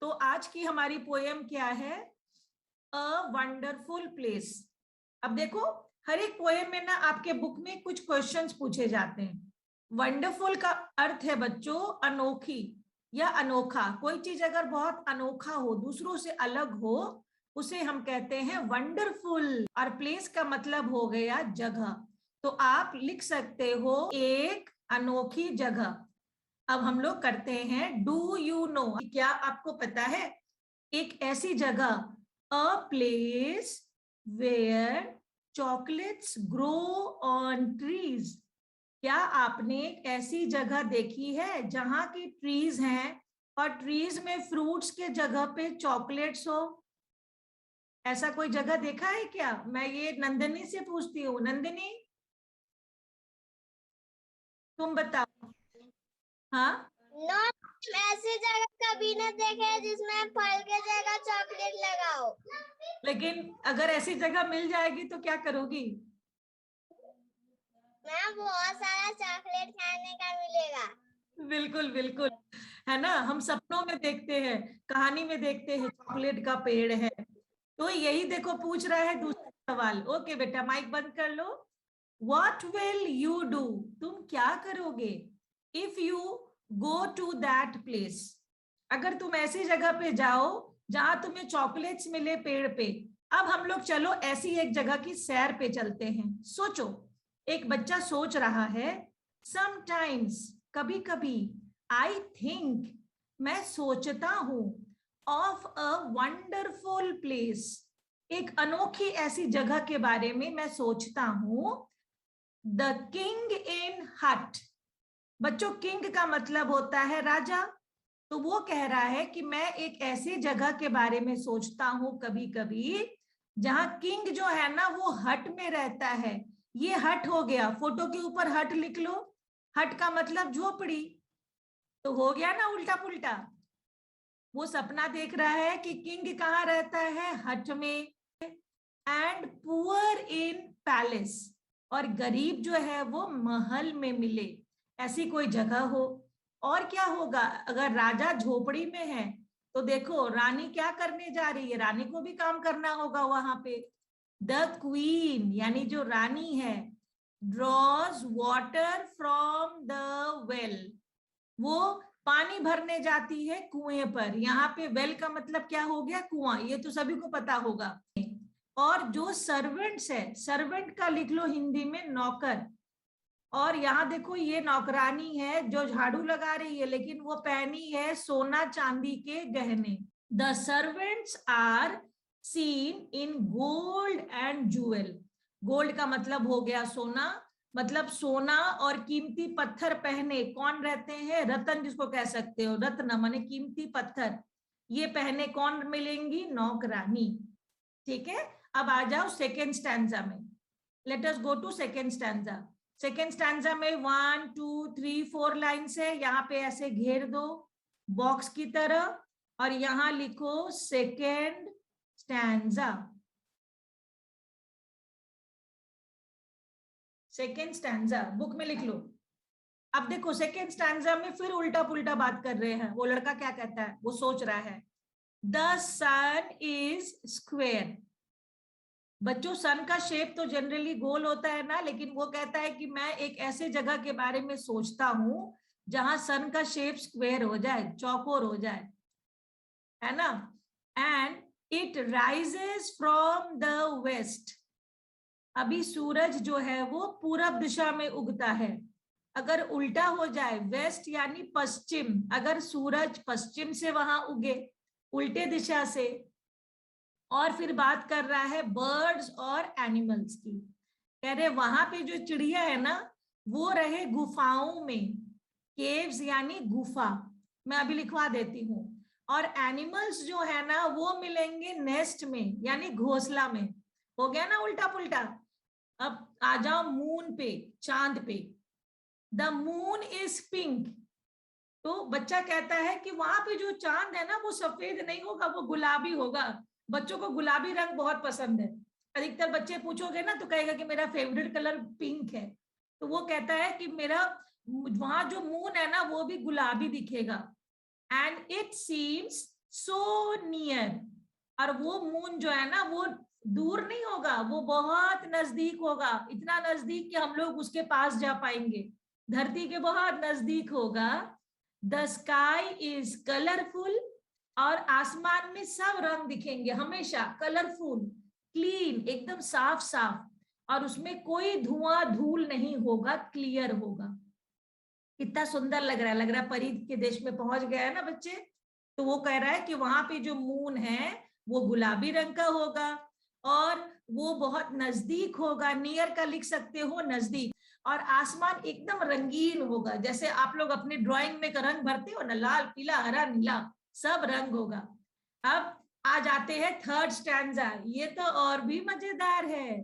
तो आज की हमारी पोएम क्या है? A wonderful place. अब देखो, हर एक पोएम में ना आपके बुक में कुछ क्वेश्चंस पूछे जाते हैं। वंडरफुल का अर्थ है बच्चों अनोखी या अनोखा। कोई चीज अगर बहुत अनोखा हो, दूसरों से अलग हो, उसे हम कहते हैं वंडरफुल। और प्लेस का मतलब हो गया जगह। तो आप लिख सकते हो एक अनोखी जगह। अब हम लोग करते हैं डू यू नो। क्या आपको पता है एक ऐसी जगह, a place where chocolates grow on trees. क्या आपने एक ऐसी जगह देखी है जहां की ट्रीज हैं और ट्रीज में फ्रूट्स के जगह पे चॉकलेट्स हो? ऐसा कोई जगह देखा है क्या? मैं ये नंदिनी से पूछती हूँ। नंदिनी, तुम बताओ। हाँ, नो, ऐसी जगह कभी न देखे जिसमें फल के जगह चॉकलेट लगाओ। लेकिन अगर ऐसी जगह मिल जाएगी तो क्या करोगी? मैम बहुत सारा चॉकलेट खाने का मिलेगा। बिल्कुल बिल्कुल, है ना। हम सपनों में देखते हैं, कहानी में देखते हैं चॉकलेट का पेड़ है। तो यही देखो पूछ रहा है दूसरा सवाल। ओके बेटा, माइक बंद कर लो। What will you do? तुम क्या करोगे if you go to that place? अगर तुम ऐसी जगह पे जाओ जहां तुम्हें चॉकलेट्स मिले पेड़ पे। अब हम लोग चलो ऐसी एक जगह की सैर पे चलते हैं। सोचो, एक बच्चा सोच रहा है, समटाइम्स, कभी कभी, आई थिंक, मैं सोचता हूं, ऑफ अ वंडरफुल प्लेस, एक अनोखी ऐसी जगह के बारे में मैं सोचता हूं। द किंग इन हट। बच्चों, किंग का मतलब होता है राजा। तो वो कह रहा है कि मैं एक ऐसी जगह के बारे में सोचता हूं कभी कभी जहां किंग जो है ना वो हट में रहता है। ये हट हो गया, फोटो के ऊपर हट लिख लो। हट का मतलब झोपड़ी। तो हो गया ना उल्टा पुल्टा। वो सपना देख रहा है कि किंग कहाँ रहता है, हट में। एंड पुअर इन पैलेस, और गरीब जो है वो महल में मिले। ऐसी कोई जगह हो। और क्या होगा अगर राजा झोपड़ी में है? तो देखो रानी क्या करने जा रही है, रानी को भी काम करना होगा वहां पे। द क्वीन यानी जो रानी है, draws water from the well, वो पानी भरने जाती है कुएं पर। यहाँ पे वेल का मतलब क्या हो गया, कुआं। ये तो सभी को पता होगा। और जो सर्वेंट्स है, सर्वेंट का लिख लो हिंदी में नौकर। और यहाँ देखो ये नौकरानी है जो झाड़ू लगा रही है, लेकिन वो पहनी है सोना चांदी के गहने। The servants are seen in gold and jewel. Gold का मतलब हो गया सोना, मतलब सोना और कीमती पत्थर पहने कौन रहते हैं? रतन, जिसको कह सकते हो रत्न माने कीमती पत्थर। ये पहने कौन मिलेंगी? नौकरानी। ठीक है, अब आ जाओ सेकेंड स्टैंजा में। Let us go to second stanza. Second stanza में 1 2 3 4 लाइन्स है। यहाँ पे ऐसे घेर दो बॉक्स की तरह, और यहां लिखो second stanza. Second stanza book में लिख लो। अब देखो सेकेंड स्टैंजा में फिर उल्टा पुल्टा बात कर रहे हैं। वो लड़का क्या कहता है, वो सोच रहा है द सन इज स्क्वेयर। बच्चों, सन का शेप तो जनरली गोल होता है ना, लेकिन वो कहता है कि मैं एक ऐसे जगह के बारे में सोचता हूं जहां सन का शेप स्क्वेयर हो जाए, चौकोर हो जाए, है ना। And it rises from the west. अभी सूरज जो है वो पूरब दिशा में उगता है। अगर उल्टा हो जाए, वेस्ट यानी पश्चिम, अगर सूरज पश्चिम से वहां उगे उल्टे दिशा से। और फिर बात कर रहा है बर्ड्स और एनिमल्स की। कह रहे वहां पे जो चिड़िया है ना वो रहे गुफाओं में। केव्स यानी गुफा, मैं अभी लिखवा देती हूँ। और एनिमल्स जो है ना वो मिलेंगे नेस्ट में यानी घोंसला में। हो गया ना उल्टा पुल्टा। अब आ जाओ मून पे, चांद पे। The moon is pink. तो बच्चा कहता है कि वहां पे जो चांद है ना वो सफेद नहीं होगा, वो गुलाबी होगा। बच्चों को गुलाबी रंग बहुत पसंद है। अधिकतर बच्चे पूछोगे ना तो कहेगा कि मेरा फेवरेट कलर पिंक है। तो वो कहता है कि मेरा वहां जो मून है ना वो भी गुलाबी दिखेगा। And it seems so near, और वो मून जो है ना वो दूर नहीं होगा, वो बहुत नजदीक होगा, इतना नजदीक कि हम लोग उसके पास जा पाएंगे, धरती के बहुत नजदीक होगा। द स्काई इज कलरफुल, और आसमान में सब रंग दिखेंगे हमेशा, कलरफुल, क्लीन, एकदम साफ साफ, और उसमें कोई धुआं धूल नहीं होगा, क्लियर होगा। कितना सुंदर लग रहा है, लग रहा है परी के देश में पहुंच गया है ना बच्चे। तो वो कह रहा है कि वहां पे जो मून है वो गुलाबी रंग का होगा, और वो बहुत नजदीक होगा, नियर का लिख सकते हो, नजदीक, और आसमान एकदम रंगीन होगा, जैसे आप लोग अपने ड्राइंग में रंग भरते हो ना, लाल पीला हरा नीला सब रंग होगा। अब आ जाते हैं थर्ड स्टैंजा, ये तो और भी मजेदार है।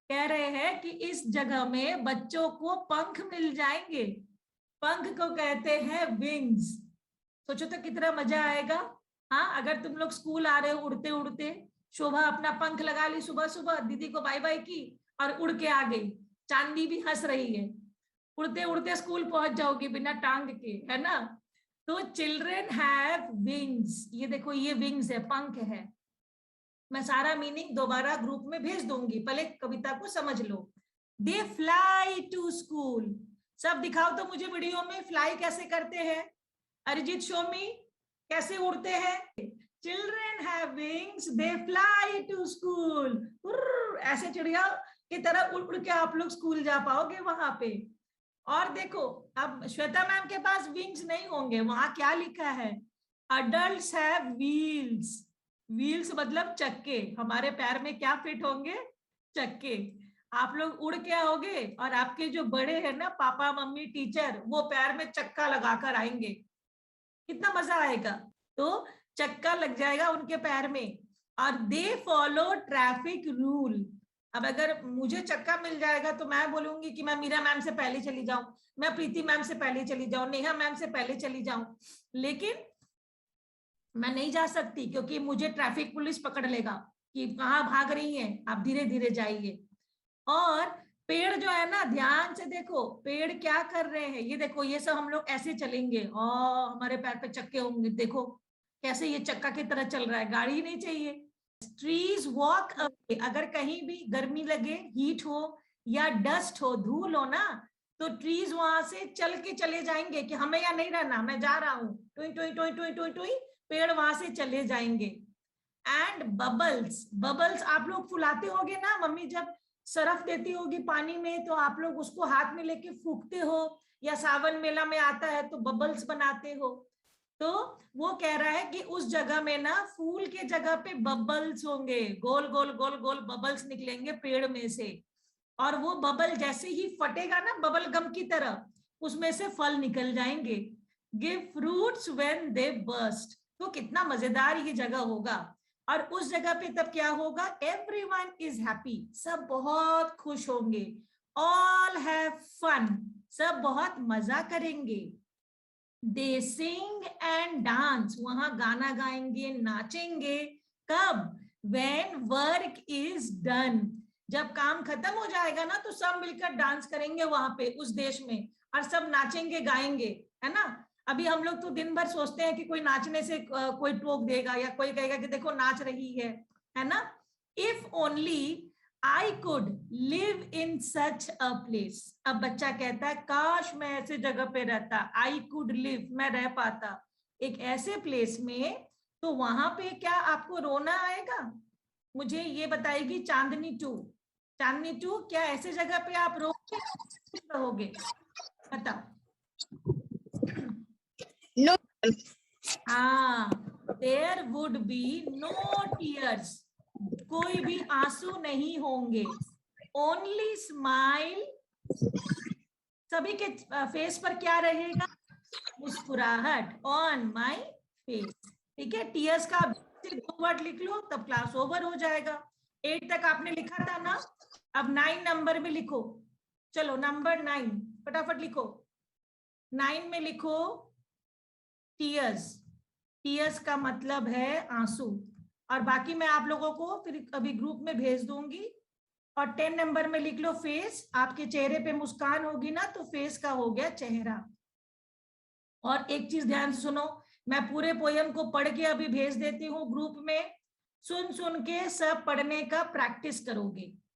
कह रहे हैं कि इस जगह में बच्चों को पंख मिल जाएंगे, पंख को कहते हैं विंग्स। सोचो तो कितना मजा आएगा। हाँ, अगर तुम लोग स्कूल आ रहे हो उड़ते उड़ते, शोभा अपना पंख लगा ली, सुबह सुबह दीदी को बाय बाय की और उड़ के आ गई, चांदी भी हंस रही है, उड़ते उड़ते स्कूल पहुंच जाओगी बिना टांग के, है ना। तो चिल्ड्रेन हैव विंग्स, ये देखो ये विंग्स है, पंख है। मैं सारा मीनिंग दोबारा ग्रुप में भेज दूंगी, पहले कविता को समझ लो। दे फ्लाई टू स्कूल, सब दिखाओ तो मुझे वीडियो में फ्लाई कैसे करते हैं। अरिजीत शो मी, कैसे उड़ते हैं। Children have wings, they fly to school, ऐसे चिड़िया की तरह उड़ उड़ के आप लोग स्कूल जा पाओगे वहां पे। और देखो अब श्वेता मैम के पास विंग्स नहीं होंगे, वहां क्या लिखा है, अडल्ट्स हैव व्हील्स, व्हील्स मतलब चक्के, हमारे पैर में क्या फिट होंगे, चक्के। आप लोग उड़ के आओगे और आपके जो बड़े हैं ना, पापा मम्मी टीचर, वो पैर में चक्का लगाकर आएंगे, कितना मजा आएगा। तो चक्का लग जाएगा उनके पैर में, और दे फॉलो ट्रैफिक रूल। अब अगर मुझे चक्का मिल जाएगा तो मैं बोलूंगी कि मैं मीरा मैम से पहले चली जाऊं, मैं प्रीति मैम से पहले चली जाऊं, नेहा मैम से पहले चली जाऊं, लेकिन मैं नहीं जा सकती क्योंकि मुझे ट्रैफिक पुलिस पकड़ लेगा कि कहाँ भाग रही है, आप धीरे धीरे जाइए। और पेड़ जो है ना, ध्यान से देखो पेड़ क्या कर रहे हैं, ये देखो ये सब हम लोग ऐसे चलेंगे और हमारे पैर पे चक्के होंगे, देखो कैसे ये चक्का की तरह चल रहा है, गाड़ी नहीं चाहिए। ट्रीज वॉक अवे, अगर कहीं भी गर्मी लगे, हीट हो या डस्ट हो, धूल हो ना, तो ट्रीज वहां से चल के चले जाएंगे कि हमें यहाँ नहीं रहना, मैं जा रहा हूँ, टुई टुई टुई टुई टुई टुई, पेड़ वहां से चले जाएंगे। एंड बबल्स, बबल्स आप लोग फुलाते होगे ना, मम्मी जब सरफ देती होगी पानी में तो आप लोग उसको हाथ में लेके फूकते हो, या सावन मेला में आता है तो बबल्स बनाते हो। तो वो कह रहा है कि उस जगह में ना फूल के जगह पे बबल्स होंगे, गोल गोल गोल गोल बबल्स निकलेंगे पेड़ में से, और वो बबल जैसे ही फटेगा ना बबल गम की तरह, उसमें से फल निकल जाएंगे। Give fruits when they burst, तो कितना मजेदार ये जगह होगा। और उस जगह पे तब क्या होगा, एवरीवन इज हैप्पी, सब बहुत खुश होंगे, ऑल हैव फन, सब बहुत मजा करेंगे। दे सिंग एंड डांस, वहां गाना गाएंगे, नाचेंगे, कब, व्हेन वर्क इज डन, जब काम खत्म हो जाएगा ना तो सब मिलकर डांस करेंगे वहां पे उस देश में, और सब नाचेंगे गाएंगे, है ना। अभी हम लोग तो दिन भर सोचते हैं कि कोई नाचने से कोई टोक देगा या कोई कहेगा कि देखो नाच रही है ना। If only I could live in such a place, अब बच्चा कहता है काश मैं ऐसे जगह पे रहता, I could live, मैं रह पाता एक ऐसे प्लेस में, तो वहां पे क्या आपको रोना आएगा, मुझे ये बताएगी चांदनी 2। चांदनी 2, क्या ऐसे जगह पे आप रहोगे, बताओ। No. हाँ, there would be no tears, कोई भी आंसू नहीं होंगे, ओनली स्माइल, सभी के फेस पर क्या रहेगा, मुस्कुराहट, ऑन माई फेस। ठीक है, टीयर्स का 2 वर्ड लिख लो तब क्लास ओवर हो जाएगा। 8 तक आपने लिखा था ना, अब 9 नंबर में लिखो, चलो नंबर 9 फटाफट लिखो। 9 में लिखो टीयर्स, टीयर्स का मतलब है आंसू, और बाकी मैं आप लोगों को फिर अभी ग्रुप में भेज दूंगी। और 10 नंबर में लिख लो फेस, आपके चेहरे पे मुस्कान होगी ना तो फेस का हो गया चेहरा। और एक चीज ध्यान से सुनो, मैं पूरे पोयम को पढ़ के अभी भेज देती हूँ ग्रुप में, सुन सुन के सब पढ़ने का प्रैक्टिस करोगे।